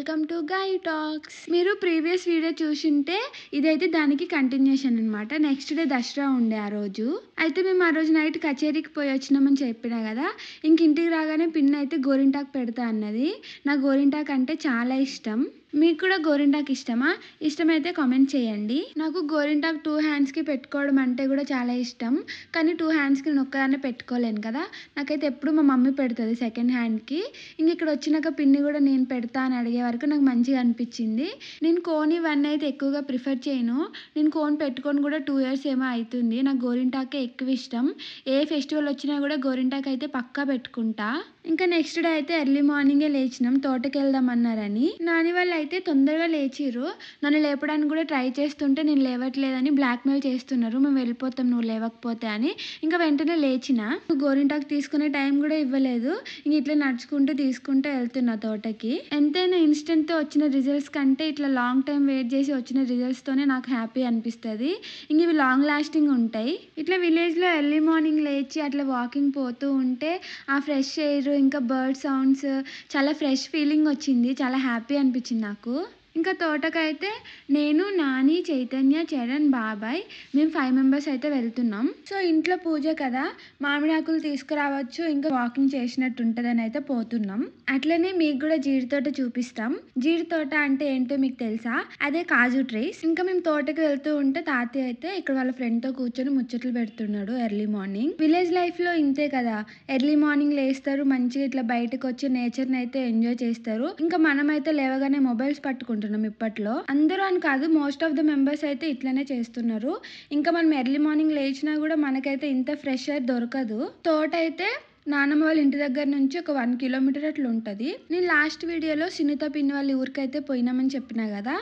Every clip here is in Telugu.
Welcome to Gayi talks. మీరు ప్రీవియస్ వీడియో చూసింటే ఇదైతే దానికి కంటిన్యూషన్ అనమాట. నెక్స్ట్ డే దసరా ఉండే ఆ రోజు. అయితే మేము ఆ రోజు నైట్ కచేరీకి పోయి వచ్చినామని చెప్పినా కదా. ఇంక ఇంటికి రాగానే పిన్ అయితే గోరింటాకు పెడతా అన్నది. నాకు గోరింటాకు అంటే చాలా ఇష్టం. మీకు కూడా గోరింటాకు ఇష్టమా? ఇష్టమైతే కామెంట్ చేయండి. నాకు గోరింటాకు 2 హ్యాండ్స్కి పెట్టుకోవడం అంటే కూడా చాలా ఇష్టం. కానీ 2 హ్యాండ్స్కి నేను ఒక్కదాన్నే పెట్టుకోలేను కదా. నాకైతే ఎప్పుడు మా మమ్మీ పెడుతుంది సెకండ్ హ్యాండ్కి. ఇంక ఇక్కడ వచ్చినాక పిన్ని కూడా నేను పెడతా అని అడిగే వరకు నాకు మంచిగా అనిపించింది. నేను కోన్ ఇవన్నీ అయితే ఎక్కువగా ప్రిఫర్ చేయను. నేను కోన్ పెట్టుకొని కూడా 2 ఇయర్స్ ఏమో అవుతుంది. నాకు గోరింటాకే ఎక్కువ ఇష్టం. ఏ ఫెస్టివల్ వచ్చినా కూడా గోరింటాకు అయితే పక్కా పెట్టుకుంటా. ఇంకా నెక్స్ట్ డే అయితే ఎర్లీ మార్నింగే లేచినాం తోటకి వెళ్దాం అన్నారని. నాని వాళ్ళు అయితే తొందరగా లేచిర్రు. నన్ను లేపడానికి కూడా ట్రై చేస్తుంటే నేను లేవట్లేదని బ్లాక్మెయిల్ చేస్తున్నారు. మేము వెళ్ళిపోతాం నువ్వు లేవకపోతే అని. ఇంకా వెంటనే లేచిన. గోరింటాకు తీసుకునే టైం కూడా ఇవ్వలేదు. ఇంక ఇట్లా నడుచుకుంటూ తీసుకుంటూ వెళ్తున్నా తోటకి. ఎంతైనా ఇన్స్టెంట్తో వచ్చిన రిజల్ట్స్ కంటే ఇట్లా లాంగ్ టైం వెయిట్ చేసి వచ్చిన రిజల్ట్స్తోనే నాకు హ్యాపీ అనిపిస్తుంది. ఇంక ఇవి లాంగ్ లాస్టింగ్ ఉంటాయి. ఇట్లా విలేజ్లో ఎర్లీ మార్నింగ్ లేచి అట్లా వాకింగ్ పోతూ ఉంటే ఆ ఫ్రెష్ ఎయిర్ ఇంకా బర్డ్ సౌండ్స్ చాలా ఫ్రెష్ ఫీలింగ్ వచ్చింది. చాలా హ్యాపీ అనిపించింది నాకు. ఇంకా తోటకైతే నేను, నాని, చైతన్య, చరణ్, బాబాయ్ మేము 5 మెంబర్స్ అయితే వెళ్తున్నాం. సో ఇంట్లో పూజ కదా, మామిడి ఆకులు తీసుకురావచ్చు, ఇంకా వాకింగ్ చేసినట్టు ఉంటుందని అయితే పోతున్నాం. అట్లనే మీకు కూడా జీడి తోట చూపిస్తాం. జీడి తోట అంటే ఏంటో మీకు తెలుసా? అదే కాజు ట్రీస్. ఇంకా మేము తోటకి వెళ్తూ ఉంటే తాతయ్య అయితే ఇక్కడ వాళ్ళ ఫ్రెండ్తో కూర్చొని ముచ్చట్లు పెడుతున్నాడు ఎర్లీ మార్నింగ్. విలేజ్ లైఫ్లో ఇంతే కదా, ఎర్లీ మార్నింగ్ లేస్తారు, మంచిగా ఇట్లా బయటకు వచ్చి నేచర్ని అయితే ఎంజాయ్ చేస్తారు. ఇంకా మనమైతే లేవగానే మొబైల్స్ పట్టుకుంటాం ఇప్పట్లో. అందరూ అని కాదు, మోస్ట్ ఆఫ్ ద మెంబర్స్ అయితే ఇట్లనే చేస్తున్నారు. ఇంకా మనం ఎర్లీ మార్నింగ్ లేచినా కూడా మనకైతే ఇంత ఫ్రెష్ ఎయిర్ దొరకదు. తోట అయితే నానమ్మ వాళ్ళ ఇంటి దగ్గర నుంచి ఒక 1 కిలోమీటర్ అట్లా ఉంటుంది. నేను లాస్ట్ వీడియోలో సునీత పిన్ని వాళ్ళ ఊరికి అయితే పోయినామని చెప్పినా కదా.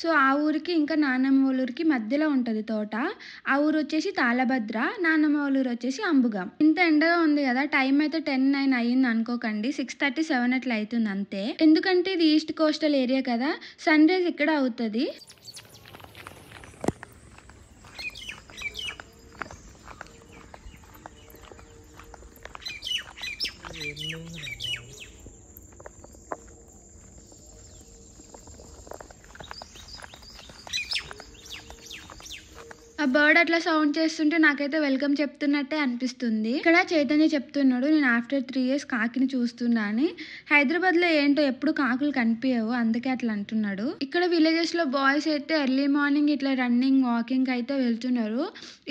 సో ఆ ఊరికి ఇంకా నానమ్మ వాళ్ళ ఊరికి మధ్యలో ఉంటుంది తోట. ఆ ఊరు వచ్చేసి తాళభద్ర, నానమ్మ వాళ్ళ ఊరు వచ్చేసి అంబుగాం. ఇంత ఎండగా ఉంది కదా, టైం అయితే 10:09 అయ్యింది అనుకోకండి. 6:37 అట్లా అవుతుంది అంతే. ఎందుకంటే ఇది ఈస్ట్ కోస్టల్ ఏరియా కదా, సన్ రైజ్ ఇక్కడ అవుతుంది. ఆ బర్డ్ అట్లా సౌండ్ చేస్తుంటే నాకైతే వెల్కమ్ చెప్తున్నట్టే అనిపిస్తుంది. ఇక్కడ చైతన్య చెప్తున్నాడు నేను ఆఫ్టర్ 3 ఇయర్స్ కాకిని చూస్తున్నా అని. హైదరాబాద్ లో ఏంటో ఎప్పుడు కాకులు కనిపించవు, అందుకే అట్లా అంటున్నాడు. ఇక్కడ విలేజెస్ లో బాయ్స్ అయితే ఎర్లీ మార్నింగ్ ఇట్లా రన్నింగ్ వాకింగ్ అయితే వెళ్తున్నారు.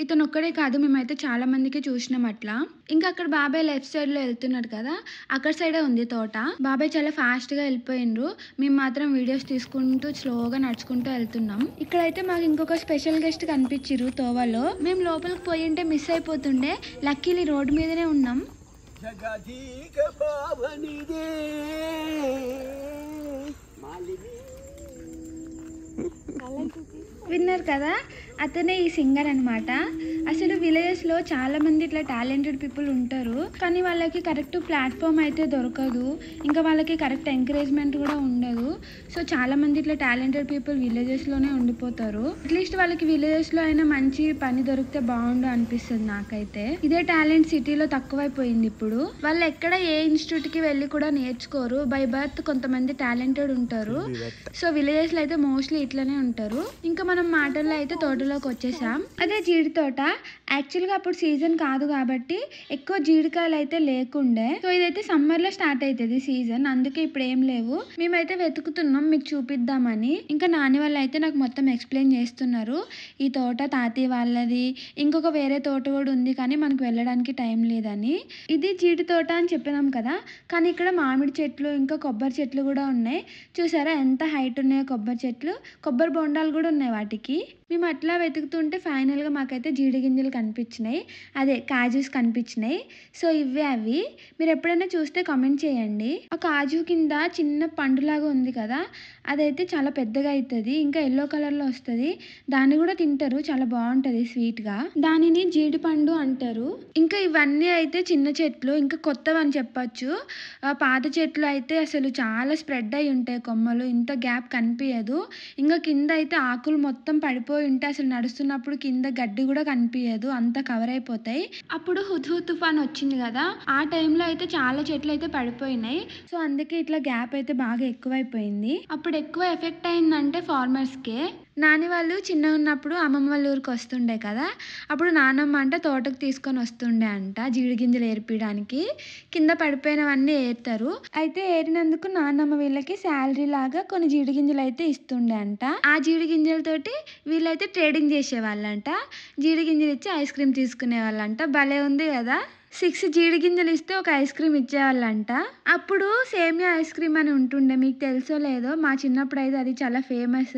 ఇతను ఒక్కడే కాదు, మేమైతే చాలా మందికి చూసినాం అట్లా. ఇంకా అక్కడ బాబాయ్ లెఫ్ట్ సైడ్ లో వెళ్తున్నాడు కదా, అక్కడ సైడే ఉంది తోట. బాబాయ్ చాలా ఫాస్ట్ గా వెళ్ళిపోయిండ్రు. మేము మాత్రం వీడియోస్ తీసుకుంటూ స్లోగా నడుచుకుంటూ వెళ్తున్నాం. ఇక్కడైతే మాకు ఇంకొక స్పెషల్ గెస్ట్ కనిపించారు తోవలో. మేము లోపలికి పోయింటే మిస్ అయిపోతుండే, లక్కీలీ రోడ్డు మీదనే ఉన్నాం. విన్నారు కదా, అతనే ఈ సింగర్ అనమాట. అసలు విలేజెస్లో చాలా మంది ఇట్లా టాలెంటెడ్ పీపుల్ ఉంటారు, కానీ వాళ్ళకి కరెక్ట్ ప్లాట్ఫామ్ అయితే దొరకదు. ఇంకా వాళ్ళకి కరెక్ట్ ఎంకరేజ్మెంట్ కూడా ఉండదు. సో చాలా మంది ఇట్లా టాలెంటెడ్ పీపుల్ విలేజెస్లోనే ఉండిపోతారు. అట్లీస్ట్ వాళ్ళకి విలేజెస్లో అయినా మంచి పని దొరికితే బాగుండు అనిపిస్తుంది నాకైతే. ఇదే టాలెంట్ సిటీలో తక్కువైపోయింది ఇప్పుడు. వాళ్ళు ఎక్కడ ఏ ఇన్స్టిట్యూట్కి వెళ్ళి కూడా నేర్చుకోరు. బై బర్త్ కొంతమంది టాలెంటెడ్ ఉంటారు. సో విలేజెస్లో అయితే మోస్ట్లీ ఇట్లనే ఉంటారు. ఇంకా మనం మాటల్లో అయితే తోటలోకి వచ్చేసాం. అదే జీడి తోట. యాక్చువల్గా అప్పుడు సీజన్ కాదు కాబట్టి ఎక్కువ జీడికాయలు అయితే లేకుండే. సో ఇదైతే సమ్మర్లో స్టార్ట్ అవుతుంది సీజన్, అందుకే ఇప్పుడు ఏం లేవు. మేమైతే వెతుకుతున్నాం మీకు చూపిద్దామని. ఇంకా నాని వాళ్ళు అయితే నాకు మొత్తం ఎక్స్ప్లెయిన్ చేస్తున్నారు. ఈ తోట తాతయ్య వాళ్ళది, ఇంకొక వేరే తోట కూడా ఉంది కానీ మనకు వెళ్ళడానికి టైం లేదని. ఇది జీడి తోట అని చెప్పినాం కదా, కానీ ఇక్కడ మామిడి చెట్లు ఇంకా కొబ్బరి చెట్లు కూడా ఉన్నాయి. చూసారా ఎంత హైట్ ఉన్నాయో కొబ్బరి చెట్లు. కొబ్బరి బొండాలు కూడా ఉన్నాయి వాటికి. మేము అట్లా వెతుకుతుంటే ఫైనల్గా మాకైతే జీడి గింజలు కనిపించినాయి, అదే కాజూస్ కనిపించినాయి. సో ఇవే అవి. మీరు ఎప్పుడైనా చూస్తే కామెంట్ చేయండి. ఆ కాజు కింద చిన్న పండులాగా ఉంది కదా, అదైతే చాలా పెద్దగా అవుతుంది, ఇంకా ఎల్లో కలర్లో వస్తుంది. దాన్ని కూడా తింటారు, చాలా బాగుంటుంది స్వీట్గా. దానిని జీడి పండు అంటారు. ఇంకా ఇవన్నీ అయితే చిన్న చెట్లు, ఇంకా కొత్తవి అని చెప్పచ్చు. పాత చెట్లు అయితే అసలు చాలా స్ప్రెడ్ అయి ఉంటాయి కొమ్మలు, ఇంత గ్యాప్ కనిపించదు. ఇంకా కింద అయితే ఆకులు మొత్తం పడిపోయి పడిపోయి ఉంటే అసలు నడుస్తున్నప్పుడు కింద గడ్డి కూడా కనిపించదు, అంత కవర్ అయిపోతాయి. అప్పుడు హుద్హుద్ తుఫాన్ వచ్చింది కదా, ఆ టైంలో అయితే చాలా చెట్లు అయితే పడిపోయినాయి. సో అందుకే ఇట్లా గ్యాప్ అయితే బాగా ఎక్కువైపోయింది. అప్పుడు ఎక్కువ ఎఫెక్ట్ అయిందంటే ఫార్మర్స్కే. నాని వాళ్ళు చిన్నగా ఉన్నప్పుడు అమ్మమ్మ వాళ్ళ ఊరికి వస్తుండే కదా, అప్పుడు నానమ్మ అంట తోటకు తీసుకొని వస్తుండే అంట జీడిగింజలు ఏర్పడానికి. కింద పడిపోయినవన్నీ ఏరుతారు. అయితే ఏరినందుకు నాన్నమ్మ వీళ్ళకి శాలరీ లాగా కొన్ని జీడిగింజలు అయితే ఇస్తుండే అంట. ఆ జీడిగింజలతోటి వీళ్ళైతే ట్రేడింగ్ చేసేవాళ్ళంట. జీడిగింజలు ఇచ్చి ఐస్ క్రీమ్ తీసుకునే వాళ్ళంట. భలే ఉంది కదా. 6 జీడిగింజలు ఇస్తే ఒక ఐస్ క్రీమ్ ఇచ్చేవాళ్ళంట. అప్పుడు సేమియా ఐస్ క్రీమ్ అని ఉంటుండే, మీకు తెలుసో లేదో, మా చిన్నప్పుడు అయితే అది చాలా ఫేమస్.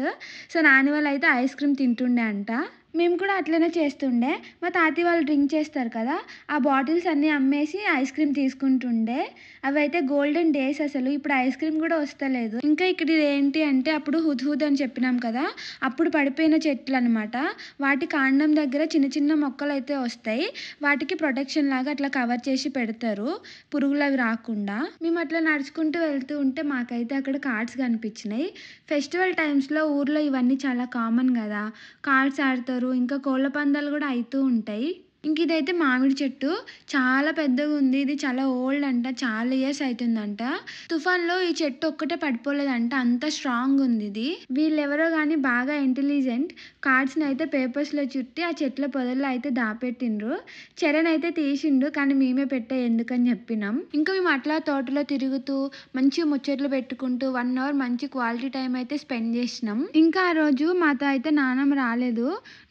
సో నాని వాళ్ళు అయితే ఐస్ క్రీమ్ తింటుండే అంట. మేము కూడా అట్లనే చేస్తుండే. మా తాతయ్య వాళ్ళు డ్రింక్ చేస్తారు కదా, ఆ బాటిల్స్ అన్నీ అమ్మేసి ఐస్ క్రీమ్ తీసుకుంటుండే. అవి అయితే గోల్డెన్ డేస్ అసలు. ఇప్పుడు ఐస్ క్రీమ్ కూడా వస్తలేదు. ఇంకా ఇక్కడ ఇది ఏంటి అంటే, అప్పుడు హుద్హుద్ అని చెప్పినాం కదా, అప్పుడు పడిపోయిన చెట్లు అనమాట. వాటి కాండం దగ్గర చిన్న చిన్న మొక్కలు అయితే వస్తాయి. వాటికి ప్రొటెక్షన్ లాగా అట్లా కవర్ చేసి పెడతారు, పురుగులు అవి రాకుండా. మేము అట్లా నడుచుకుంటూ వెళ్తూ ఉంటే మాకైతే అక్కడ కార్డ్స్ కనిపించినాయి. ఫెస్టివల్ టైమ్స్లో ఊర్లో ఇవన్నీ చాలా కామన్ కదా, కార్డ్స్ ఆడతారు, ఇంకా కోళ్ళ పందాలు కూడా అవుతూ ఉంటాయి. ఇంక ఇదైతే మామిడి చెట్టు, చాలా పెద్దగా ఉంది. ఇది చాలా ఓల్డ్ అంట, చాలా ఇయర్స్ అవుతుందంట. తుఫాన్లో ఈ చెట్టు ఒక్కటే పడిపోలేదంట, అంత స్ట్రాంగ్ ఉంది ఇది. వీళ్ళెవరో కానీ బాగా ఇంటెలిజెంట్. కార్డ్స్ని అయితే పేపర్స్లో చుట్టి ఆ చెట్ల పొదల్లో అయితే దాపెట్టిండ్రు. చరణ్ అయితే తీసిండు, కానీ మేమే పెట్టే ఎందుకని చెప్పినాం. ఇంకా మేము అట్లా తోటలో తిరుగుతూ మంచి ముచ్చట్లు పెట్టుకుంటూ 1 అవర్ మంచి క్వాలిటీ టైం అయితే స్పెండ్ చేసినాం. ఇంకా ఆ రోజు మాతో అయితే నాన్నమ్మ రాలేదు.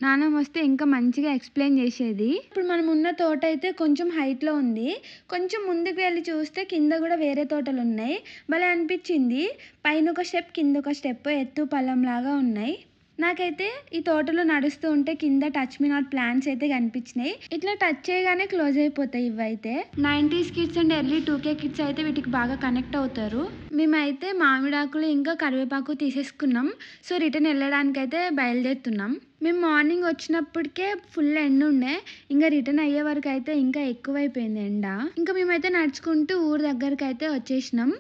నాన్నమ్మ వస్తే ఇంకా మంచిగా ఎక్స్ప్లెయిన్ చేసేది. ఇప్పుడు మనం ఉన్న తోట అయితే కొంచెం హైట్లో ఉంది. కొంచెం ముందుకు వెళ్ళి చూస్తే కింద కూడా వేరే తోటలు ఉన్నాయి. భలే అనిపించింది. పైన ఒక స్టెప్, కింద ఒక స్టెప్, ఎత్తు పల్లం లాగా ఉన్నాయి. నాకైతే ఈ తోటలో నడుస్తూ ఉంటే కింద టచ్ మీ నాట్ ప్లాంట్స్ అయితే కనిపించినాయి. ఇట్లా టచ్ చేయగానే క్లోజ్ అయిపోతాయి ఇవైతే. 90s kids and early 2K kids అయితే వీటికి బాగా కనెక్ట్ అవుతారు. మేమైతే మామిడాకులు ఇంకా కరివేపాకు తీసేసుకున్నాం. సో రిటర్న్ వెళ్ళడానికి అయితే బయలుదేరుతున్నాం. మేము మార్నింగ్ వచ్చినప్పటికే ఫుల్ ఎండ ఉండే, ఇంకా రిటర్న్ అయ్యే వరకు అయితే ఇంకా ఎక్కువైపోయింది ఎండ. ఇంకా మేమైతే నడుచుకుంటూ ఊరు దగ్గరికి అయితే వచ్చేసినాం.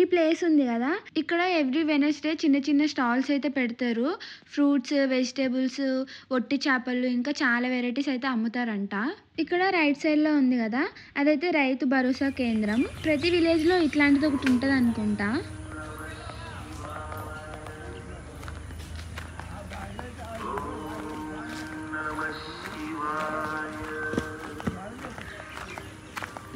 ఈ ప్లేస్ ఉంది కదా, ఇక్కడ ఎవ్రీ వెనస్డే చిన్న చిన్న స్టాల్స్ అయితే పెడతారు. ఫ్రూట్స్, వెజిటేబుల్స్, ఒట్టి చేపలు, ఇంకా చాలా వెరైటీస్ అయితే అమ్ముతారంట. ఇక్కడ రైట్ సైడ్లో ఉంది కదా, అదైతే రైతు భరోసా కేంద్రం. ప్రతి విలేజ్లో ఇట్లాంటిది ఒకటి ఉంటుంది అనుకుంటా.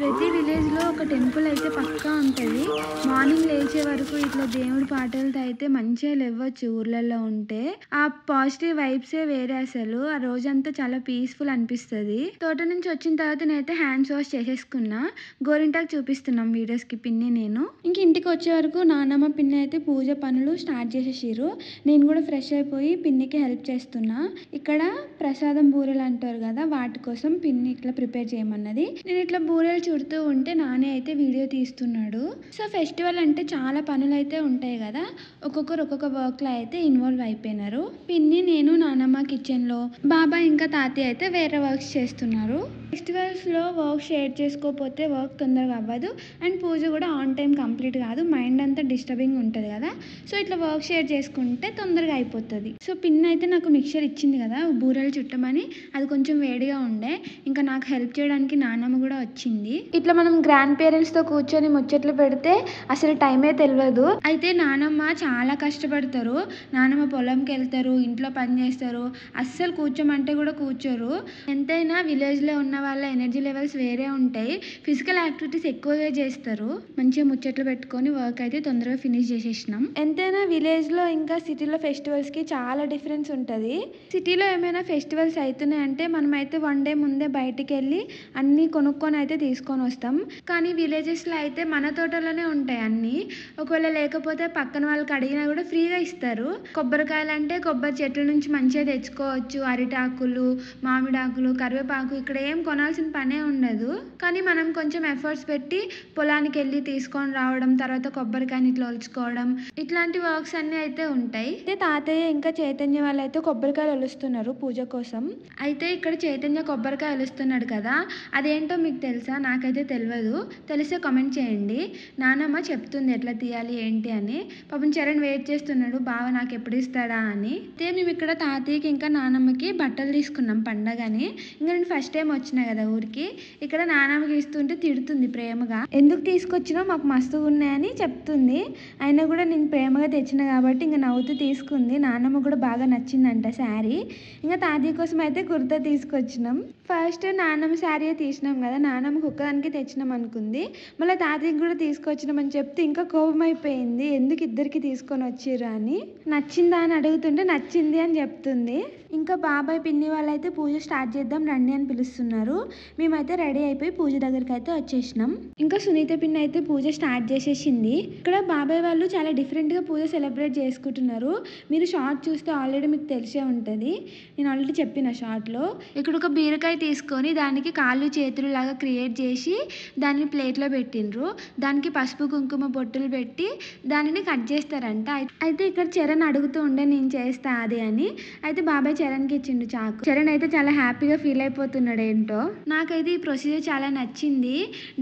ప్రతి విలేజ్లో ఒక టెంపుల్ అయితే పక్కా ఉంటుంది. మార్నింగ్ లేచే వరకు ఇట్లా దేవుడి పాటలతో అయితే మంచిగా లేవచ్చు ఊర్లలో ఉంటే. ఆ పాజిటివ్ వైబ్సే వేరే అసలు. ఆ రోజంతా చాలా పీస్ఫుల్ అనిపిస్తుంది. తోట నుంచి వచ్చిన తర్వాత నేనైతే హ్యాండ్స్ వాష్ చేసేసుకున్నా. గోరింటాకు చూపిస్తున్నాం వీడియోస్కి పిన్ని నేను. ఇంక ఇంటికి వచ్చే వరకు నాన్నమ్మ పిన్ని అయితే పూజ పనులు స్టార్ట్ చేసేసారు. నేను కూడా ఫ్రెష్ అయిపోయి పిన్నికి హెల్ప్ చేస్తున్నా. ఇక్కడ ప్రసాదం బూరెలు అంటారు కదా, వాటి కోసం పిన్ని ఇట్లా ప్రిపేర్ చేయమన్నది. నేను ఇట్లా బూరెలు చుడుతూ ఉంటే నానే అయితే వీడియో తీస్తున్నాడు. సో ఫెస్టివల్ అంటే చాలా పనులు అయితే ఉంటాయి కదా, ఒక్కొక్కరు ఒక్కొక్క వర్క్లో అయితే ఇన్వాల్వ్ అయిపోయినారు. పిన్ని, నేను, నానమ్మ కిచెన్లో, బాబా ఇంకా తాతయ్య అయితే వేరే వర్క్స్ చేస్తున్నారు. ఫెస్టివల్స్లో వర్క్ షేర్ చేసుకోకపోతే వర్క్ తొందరగా అవ్వదు, అండ్ పూజ కూడా ఆన్ టైం కంప్లీట్ కాదు, మైండ్ అంతా డిస్టర్బింగ్ ఉంటుంది కదా. సో ఇట్లా వర్క్ షేర్ చేసుకుంటే తొందరగా అయిపోతుంది. సో పిన్ అయితే నాకు మిక్చర్ ఇచ్చింది కదా బూరెలు చుట్టమని, అది కొంచెం వేడిగా ఉండే. ఇంకా నాకు హెల్ప్ చేయడానికి నాన్నమ్మ కూడా వచ్చింది. ఇట్లా మనం గ్రాండ్ పేరెంట్స్తో కూర్చొని ముచ్చట్లు పెడితే అసలు టైమే తెలియదు. అయితే నానమ్మ చాలా కష్టపడతారు. నానమ్మ పొలంకి వెళ్తారు, ఇంట్లో పని చేస్తారు, అస్సలు కూర్చోమంటే కూడా కూర్చోరు. ఎంతైనా విలేజ్లో ఉన్న వాళ్ళ ఎనర్జీ లెవెల్స్ వేరే ఉంటాయి. ఫిజికల్ యాక్టివిటీస్ ఎక్కువగా చేస్తారు. మంచిగా ముచ్చట్లు పెట్టుకొని వర్క్ అయితే తొందరగా ఫినిష్ చేసేసినాం. ఎంతైనా విలేజ్లో ఇంకా సిటీలో ఫెస్టివల్స్కి చాలా డిఫరెన్స్ ఉంటుంది. సిటీలో ఏమైనా ఫెస్టివల్స్ అవుతున్నాయంటే మనమైతే 1 డే ముందే బయటికి వెళ్ళి అన్నీ కొనుక్కొని అయితే తీసుకొని వస్తాం. కానీ విలేజెస్లో అయితే మన తోటలోనే ఉంటాయి అన్నీ. ఒకవేళ లేకపోతే పక్కన వాళ్ళకి అడిగినా కూడా ఫ్రీగా ఇస్తారు. కొబ్బరికాయలు అంటే కొబ్బరి చెట్ల నుంచి మంచిగా తెచ్చుకోవచ్చు. అరిటాకులు, మామిడాకులు, కరివేపాకు ఇక్కడ ఏం కొనాల్సిన పనే ఉండదు. కానీ మనం కొంచెం ఎఫర్ట్స్ పెట్టి పొలానికి వెళ్ళి తీసుకొని రావడం, తర్వాత కొబ్బరికాయని ఇట్లా ఒలుచుకోవడం, ఇట్లాంటి వర్క్స్ అన్నీ అయితే ఉంటాయి. అయితే తాతయ్య ఇంకా చైతన్య వాళ్ళు అయితే కొబ్బరికాయలు ఒలుస్తున్నారు పూజ కోసం. అయితే ఇక్కడ చైతన్య కొబ్బరికాయ ఒలుస్తున్నాడు కదా, అదేంటో మీకు తెలుసా? నాకు నాకైతే తెలియదు. తెలిస్తే కామెంట్ చేయండి. నానమ్మ చెప్తుంది ఎట్లా తీయాలి ఏంటి అని. పాపం చరణ్ వెయిట్ చేస్తున్నాడు బావ నాకు ఎప్పుడు ఇస్తాడా అని. అయితే మేము ఇక్కడ తాతయ్యకి ఇంకా నానమ్మకి బట్టలు తీసుకున్నాం పండగని. ఇంకా నేను ఫస్ట్ టైం వచ్చినా కదా ఊరికి. ఇక్కడ నానమ్మకి ఇస్తుంటే తిడుతుంది ప్రేమగా. ఎందుకు తీసుకొచ్చినా మాకు మస్తుగా ఉన్నాయని చెప్తుంది. అయినా కూడా నేను ప్రేమగా తెచ్చిన కాబట్టి ఇంకా నవ్వుతూ తీసుకుంది. నానమ్మ కూడా బాగా నచ్చిందంట శారీ. ఇంకా తాతయ్య కోసం అయితే కుర్తా తీసుకొచ్చినాం. ఫస్ట్ నానమ్మ శారీ తీసినాం కదా, నానమ్మకి ఒక్కదానికి తెచ్చినాం అనుకుంది. మళ్ళీ తాతయ్యకి కూడా తీసుకొచ్చినామని చెప్తే ఇంకా కోపం అయిపోయింది. ఎందుకు ఇద్దరికి తీసుకొని వచ్చిర్రు అని. నచ్చిందా అని అడుగుతుంటే నచ్చింది అని చెప్తుంది. ఇంకా బాబాయ్ పిన్ని వాళ్ళైతే పూజ స్టార్ట్ చేద్దాం రండి అని పిలుస్తున్నారు. మేమైతే రెడీ అయిపోయి పూజ దగ్గరికి అయితే వచ్చేసినాం. ఇంకా సునీత పిన్ని అయితే పూజ స్టార్ట్ చేసేసింది. ఇక్కడ బాబాయ్ వాళ్ళు చాలా డిఫరెంట్గా పూజ సెలబ్రేట్ చేసుకుంటున్నారు. మీరు షార్ట్ చూస్తే ఆల్రెడీ మీకు తెలిసే ఉంటుంది. నేను ఆల్రెడీ చెప్పిన షార్ట్లో. ఇక్కడ ఒక బీరకాయ తీసుకొని దానికి కాళ్ళు చేతులు లాగా క్రియేట్ చేసి దాన్ని ప్లేట్లో పెట్టిండ్రు. దానికి పసుపు కుంకుమ బొట్టులు పెట్టి దానిని కట్ చేస్తారంట. అయితే ఇక్కడ చరణ్ అడుగుతూ ఉండే నేను చేస్తా అది అని. అయితే బాబాయ్ చరణ్కి ఇచ్చిండు చాకు. చరణ్ అయితే చాలా హ్యాపీగా ఫీల్ అయిపోతున్నాడు ఏంటో. నాకైతే ఈ ప్రొసీజర్ చాలా నచ్చింది.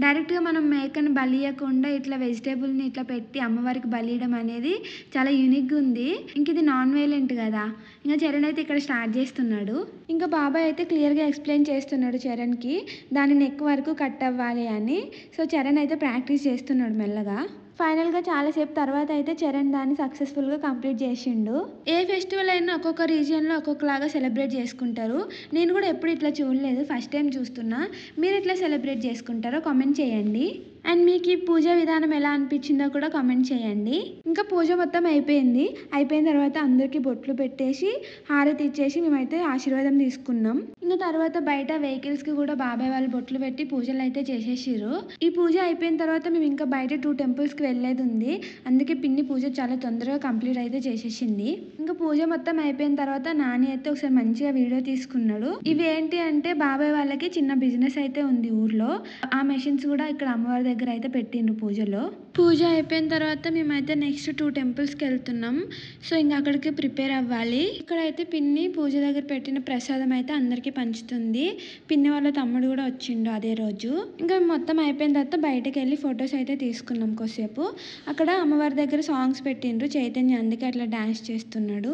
డైరెక్ట్గా మనం మేకను బలియకుండా ఇట్లా వెజిటేబుల్ని ఇట్లా పెట్టి అమ్మవారికి బలియడం అనేది చాలా యూనిక్గా ఉంది. ఇంక ఇది నాన్ వైలెంట్ కదా. ఇంకా చరణ్ అయితే ఇక్కడ స్టార్ట్ చేస్తున్నాడు. ఇంకా బాబాయ్ అయితే క్లియర్గా ఎక్స్ప్లెయిన్ చేస్తున్నాడు చరణ్కి దాని నెక్ వరకు కట్ అవ్వాలి అని. సో చరణ్ అయితే ప్రాక్టీస్ చేస్తున్నాడు మెల్లగా. ఫైనల్గా చాలాసేపు తర్వాత అయితే చరణ్ దాన్ని సక్సెస్ఫుల్గా కంప్లీట్ చేసిండు. ఏ ఫెస్టివల్ అయినా ఒక్కొక్క రీజియన్లో ఒక్కొక్కలాగా సెలబ్రేట్ చేసుకుంటారు. నేను కూడా ఎప్పుడు ఇట్లా చూడలేదు, ఫస్ట్ టైం చూస్తున్నా. మీరు ఎట్లా సెలబ్రేట్ చేసుకుంటారో కామెంట్ చేయండి. అండ్ మీకు ఈ పూజ విధానం ఎలా అనిపించిందో కూడా కామెంట్ చేయండి. ఇంకా పూజ మొత్తం అయిపోయిన తర్వాత అందరికీ బొట్లు పెట్టేసి హారతి ఇచ్చేసి మేమైతే ఆశీర్వాదం తీసుకున్నాం. ఇంకా తర్వాత బయట వెహికల్స్కి కూడా బాబాయ్ వాళ్ళు బొట్లు పెట్టి పూజలు అయితే చేసేసారు. ఈ పూజ అయిపోయిన తర్వాత మేము ఇంకా బయట 2 టెంపుల్స్కి వెళ్ళేది ఉంది. అందుకే పిన్ని పూజ చాలా తొందరగా కంప్లీట్ అయితే చేసేసింది. ఇంకా పూజ మొత్తం అయిపోయిన తర్వాత నాని అయితే ఒకసారి మంచిగా వీడియో తీసుకున్నాడు. ఇవి ఏంటి అంటే బాబాయ్ వాళ్ళకి చిన్న బిజినెస్ అయితే ఉంది ఊర్లో. ఆ మెషిన్స్ కూడా ఇక్కడ అమ్మవారి దగ్గర అయితే పెట్టిండ్రు పూజలో. పూజ అయిపోయిన తర్వాత మేమైతే నెక్స్ట్ 2 టెంపుల్స్కి వెళ్తున్నాం. సో ఇంకా అక్కడికి ప్రిపేర్ అవ్వాలి. ఇక్కడైతే పిన్ని పూజ దగ్గర పెట్టిన ప్రసాదం అయితే అందరికీ పంచుతుంది. పిన్ని వాళ్ళ తమ్ముడు కూడా వచ్చిండు అదే రోజు. ఇంకా మొత్తం అయిపోయిన తర్వాత బయటకు వెళ్ళి ఫొటోస్ అయితే తీసుకున్నాం కొద్దిసేపు. అక్కడ అమ్మవారి దగ్గర సాంగ్స్ పెట్టిండ్రు చైతన్య, అందుకే అట్లా డాన్స్ చేస్తున్నాడు.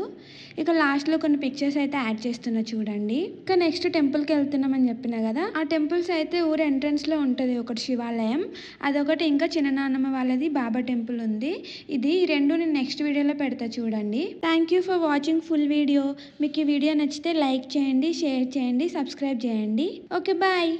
ఇక లాస్ట్లో కొన్ని పిక్చర్స్ అయితే యాడ్ చేస్తున్నా చూడండి. ఇక నెక్స్ట్ టెంపుల్కి వెళ్తున్నామని చెప్పిన కదా, ఆ టెంపుల్స్ అయితే ఊరు ఎంట్రన్స్లో ఉంటుంది ఒకటి శివాలయం, అదొకటి ఇంకా చిన్ననాన్నమ్మ వాళ్ళది బాబా టెంపుల్ ఉంది. ఈ రెండు నేను నెక్స్ట్ వీడియోలో పెడతా చూడండి. Thank you for watching full video. మీకు ఈ వీడియో నచ్చితే లైక్ చేయండి, షేర్ చేయండి, సబ్స్క్రైబ్ చేయండి. Okay bye.